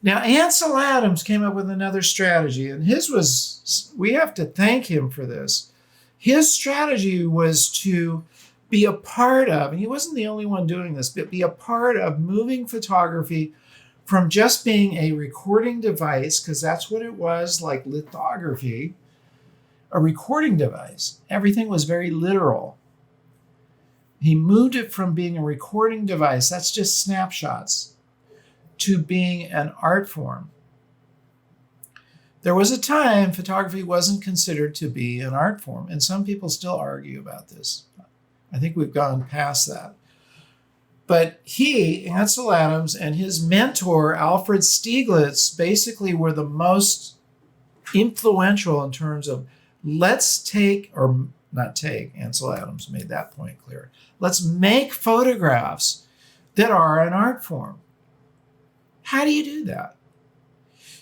Now, Ansel Adams came up with another strategy, and his was, we have to thank him for this. His strategy was to be a part of, and he wasn't the only one doing this, but be a part of moving photography from just being a recording device, because that's what it was, like lithography, a recording device. Everything was very literal. He moved it from being a recording device, that's just snapshots, to being an art form. There was a time photography wasn't considered to be an art form, and some people still argue about this. I think we've gone past that. But he, Ansel Adams, and his mentor, Alfred Stieglitz, basically were the most influential in terms of let's take, or not take, Ansel Adams made that point clear. Let's make photographs that are an art form. How do you do that?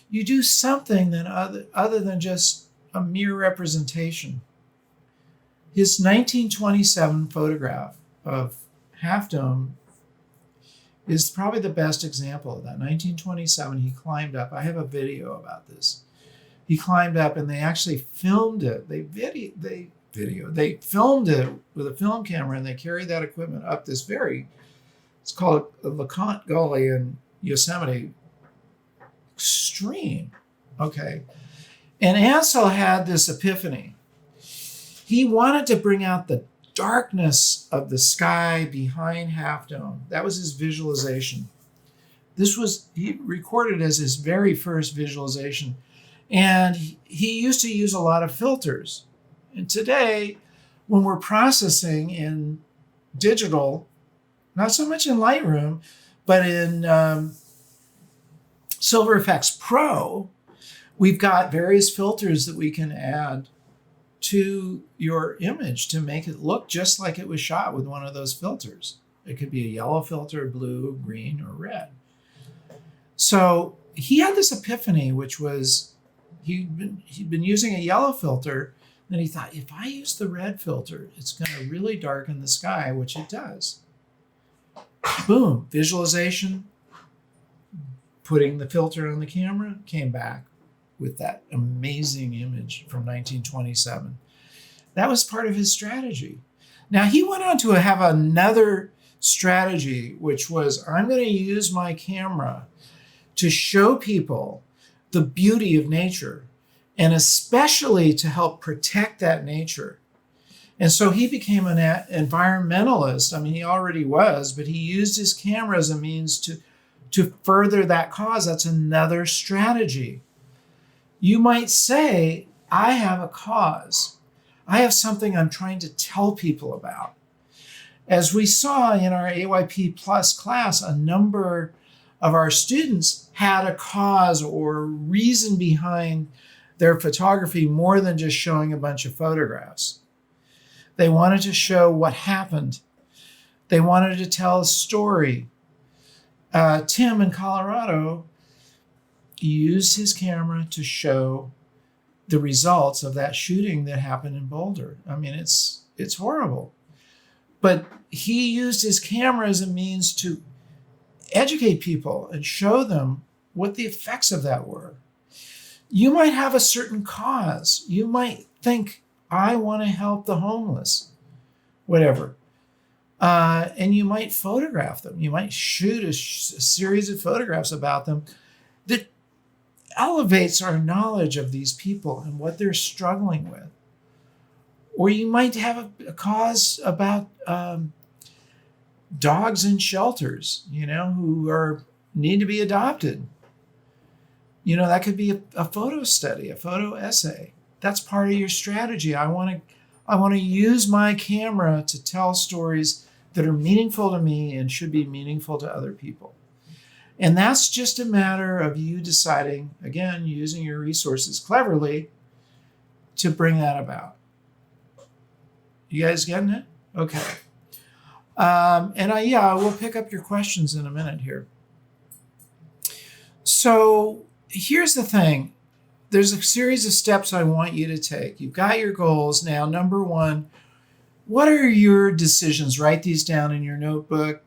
You do something that other than just a mere representation. His 1927 photograph of Half Dome is probably the best example of that. 1927, he climbed up. I have a video about this. He climbed up and they actually filmed it. They filmed it with a film camera and they carried that equipment up this it's called LeConte Gully in Yosemite. Extreme. Okay. And Ansel had this epiphany. He wanted to bring out the darkness of the sky behind Half Dome. That was his visualization. He recorded as his very first visualization. And he used to use a lot of filters. And today, when we're processing in digital, not so much in Lightroom, but in Silver Effects Pro, we've got various filters that we can add to your image to make it look just like it was shot with one of those filters. It could be a yellow filter, blue, green, or red. So he had this epiphany, which was he'd been using a yellow filter. Then he thought, if I use the red filter, it's going to really darken the sky, which it does. Boom, visualization, putting the filter on the camera, came back with that amazing image from 1927. That was part of his strategy. Now, he went on to have another strategy, which was, I'm going to use my camera to show people the beauty of nature, and especially to help protect that nature. And so he became an environmentalist. I mean, he already was, but he used his camera as a means to further that cause. That's another strategy. You might say, I have a cause. I have something I'm trying to tell people about. As we saw in our AYP Plus class, a number of our students had a cause or reason behind their photography more than just showing a bunch of photographs. They wanted to show what happened. They wanted to tell a story. Tim in Colorado used his camera to show the results of that shooting that happened in Boulder. I mean, it's horrible. But he used his camera as a means to educate people and show them what the effects of that were. You might have a certain cause. You might think, I want to help the homeless, whatever. And you might photograph them. You might shoot a series of photographs about them that elevates our knowledge of these people and what they're struggling with. Or you might have a cause about dogs in shelters, who need to be adopted. That could be a photo study, a photo essay. That's part of your strategy. I want to use my camera to tell stories that are meaningful to me and should be meaningful to other people. And that's just a matter of you deciding, again, using your resources cleverly to bring that about. You guys getting it? Okay. I will pick up your questions in a minute here. So here's the thing. There's a series of steps I want you to take. You've got your goals. Now, number one, what are your decisions? Write these down in your notebook.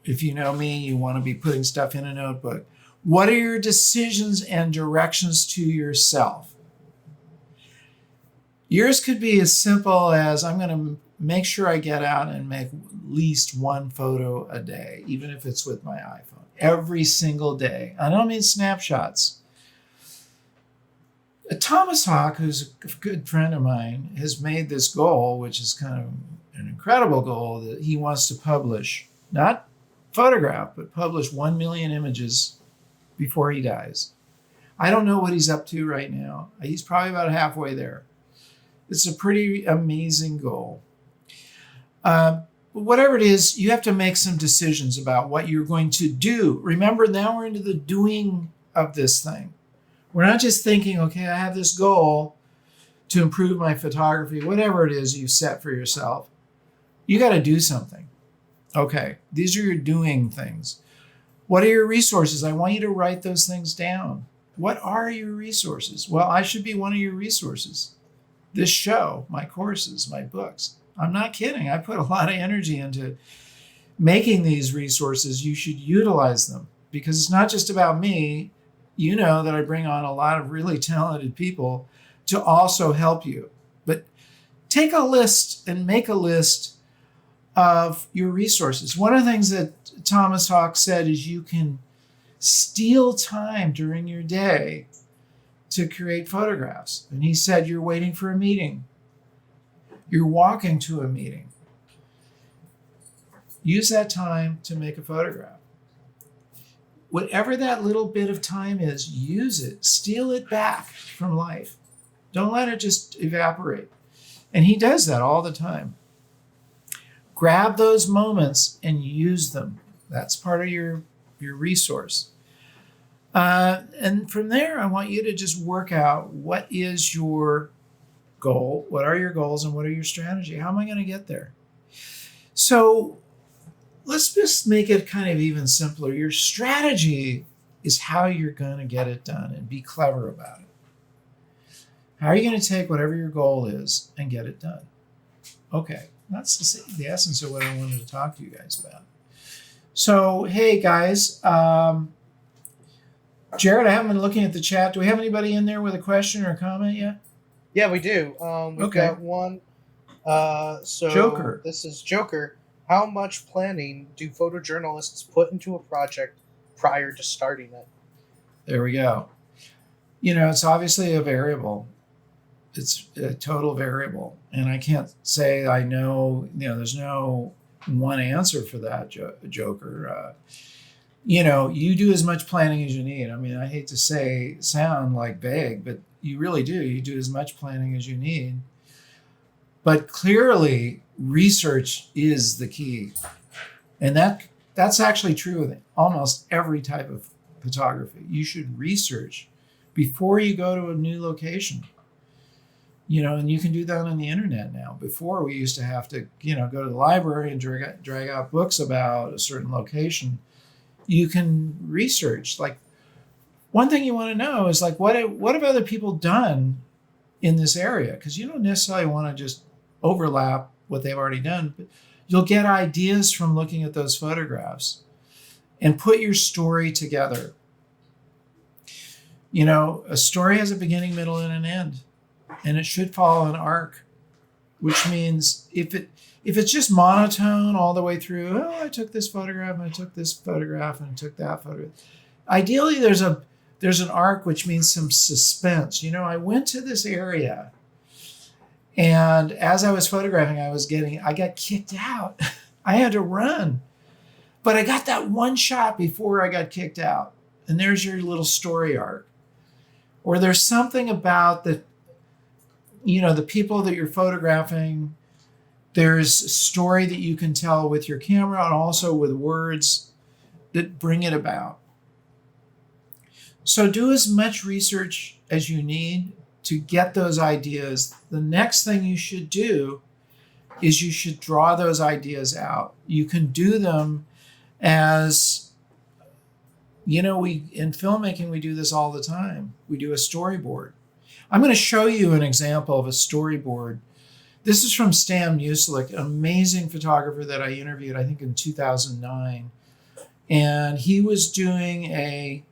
If you know me, you want to be putting stuff in a notebook. What are your decisions and directions to yourself? Yours could be as simple as, I'm going to make sure I get out and make at least one photo a day, even if it's with my iPhone, every single day. I don't mean snapshots. Thomas Hawk, who's a good friend of mine, has made this goal, which is kind of an incredible goal, that he wants to publish, not photograph, but publish 1 million images before he dies. I don't know what he's up to right now. He's probably about halfway there. It's a pretty amazing goal. Whatever it is, you have to make some decisions about what you're going to do. Remember, now we're into the doing of this thing. We're not just thinking, okay, I have this goal to improve my photography, whatever it is you set for yourself. You got to do something. Okay, these are your doing things. What are your resources? I want you to write those things down. What are your resources? Well, I should be one of your resources. This show, my courses, my books. I'm not kidding. I put a lot of energy into making these resources. You should utilize them, because it's not just about me. You know that I bring on a lot of really talented people to also help you. But take a list and make a list of your resources. One of the things that Thomas Hawk said is you can steal time during your day to create photographs. And he said, you're waiting for a meeting. You're walking to a meeting. Use that time to make a photograph. Whatever that little bit of time is, use it. Steal it back from life. Don't let it just evaporate. And he does that all the time. Grab those moments and use them. That's part of your resource. And from there, I want you to just work out, what is your goal? What are your goals and what are your strategy? How am I going to get there? So let's just make it kind of even simpler. Your strategy is how you're going to get it done, and be clever about it. How are you going to take whatever your goal is and get it done? Okay, that's the essence of what I wanted to talk to you guys about. So, hey guys, Jared, I haven't been looking at the chat. Do we have anybody in there with a question or a comment yet? Yeah, we do. We've got one. Joker. This is Joker. How much planning do photojournalists put into a project prior to starting it? There we go. It's obviously a variable. It's a total variable. And I can't say I know, there's no one answer for that, Joker. You do as much planning as you need. I mean, I hate to sound like vague, but you really do. You do as much planning as you need. But clearly, research is the key. And that's actually true with almost every type of photography. You should research before you go to a new location. And you can do that on the internet now. Before, we used to have to, go to the library and drag out books about a certain location. You can research. Like, one thing you want to know is, like, what have other people done in this area? Because you don't necessarily want to just overlap what they've already done, but you'll get ideas from looking at those photographs and put your story together. A story has a beginning, middle, and an end, and it should follow an arc, which means if it's just monotone all the way through, I took this photograph and I took this photograph and I took that photograph. Ideally, there's an arc, which means some suspense. I went to this area, and as I was photographing, I got kicked out. I had to run, but I got that one shot before I got kicked out. And there's your little story arc. Or there's something about the people that you're photographing. There's a story that you can tell with your camera and also with words that bring it about. So do as much research as you need to get those ideas. The next thing you should do is you should draw those ideas out. You can do them as, in filmmaking, we do this all the time. We do a storyboard. I'm going to show you an example of a storyboard. This is from Stan Musilik, an amazing photographer that I interviewed, I think in 2009. And he was doing a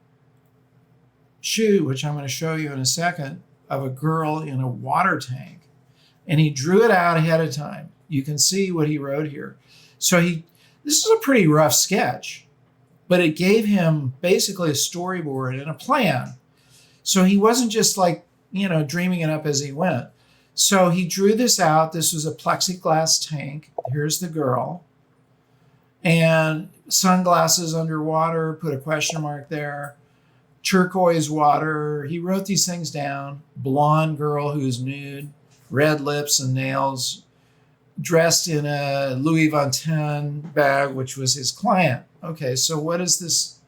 shoot, which I'm going to show you in a second, of a girl in a water tank. And he drew it out ahead of time. You can see what he wrote here. So this is a pretty rough sketch, but it gave him basically a storyboard and a plan. So he wasn't just like, dreaming it up as he went. So he drew this out. This was a plexiglass tank. Here's the girl. And sunglasses underwater, put a question mark there. Turquoise water. He wrote these things down. Blonde girl who's nude, red lips and nails, dressed in a Louis Vuitton bag, which was his client. Okay, so what does this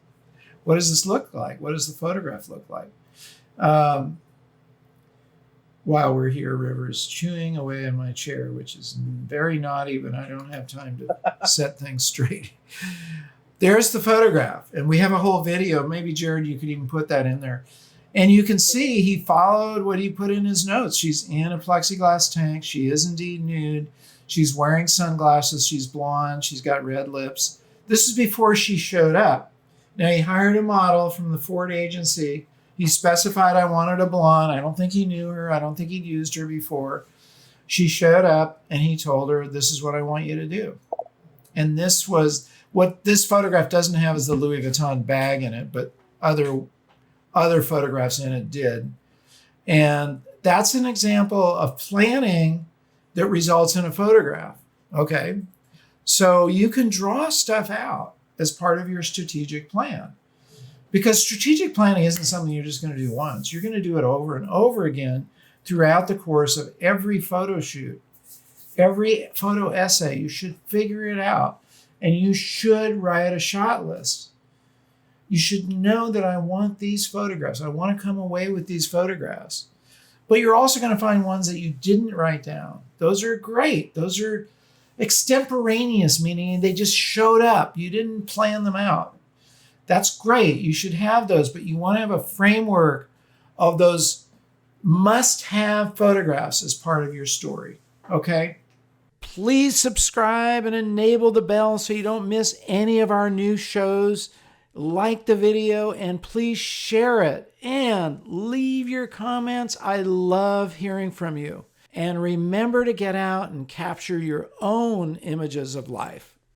look like? What does the photograph look like? While we're here, River's chewing away in my chair, which is very naughty, but I don't have time to set things straight. There's the photograph, and we have a whole video. Maybe, Jared, you could even put that in there. And you can see he followed what he put in his notes. She's in a plexiglass tank. She is indeed nude. She's wearing sunglasses. She's blonde. She's got red lips. This is before she showed up. Now, he hired a model from the Ford agency. He specified, I wanted a blonde. I don't think he knew her. I don't think he'd used her before. She showed up, and he told her, this is what I want you to do. And this was what this photograph doesn't have is the Louis Vuitton bag in it, but other photographs in it did. And that's an example of planning that results in a photograph. Okay. So you can draw stuff out as part of your strategic plan. Because strategic planning isn't something you're just going to do once. You're going to do it over and over again throughout the course of every photo shoot, every photo essay. You should figure it out, and you should write a shot list. You should know that I want these photographs. I want to come away with these photographs. But you're also going to find ones that you didn't write down. Those are great. Those are extemporaneous, meaning they just showed up. You didn't plan them out. That's great. You should have those, but you want to have a framework of those must-have photographs as part of your story, okay? Please subscribe and enable the bell so you don't miss any of our new shows. Like the video and please share it and leave your comments. I love hearing from you. And remember to get out and capture your own images of life.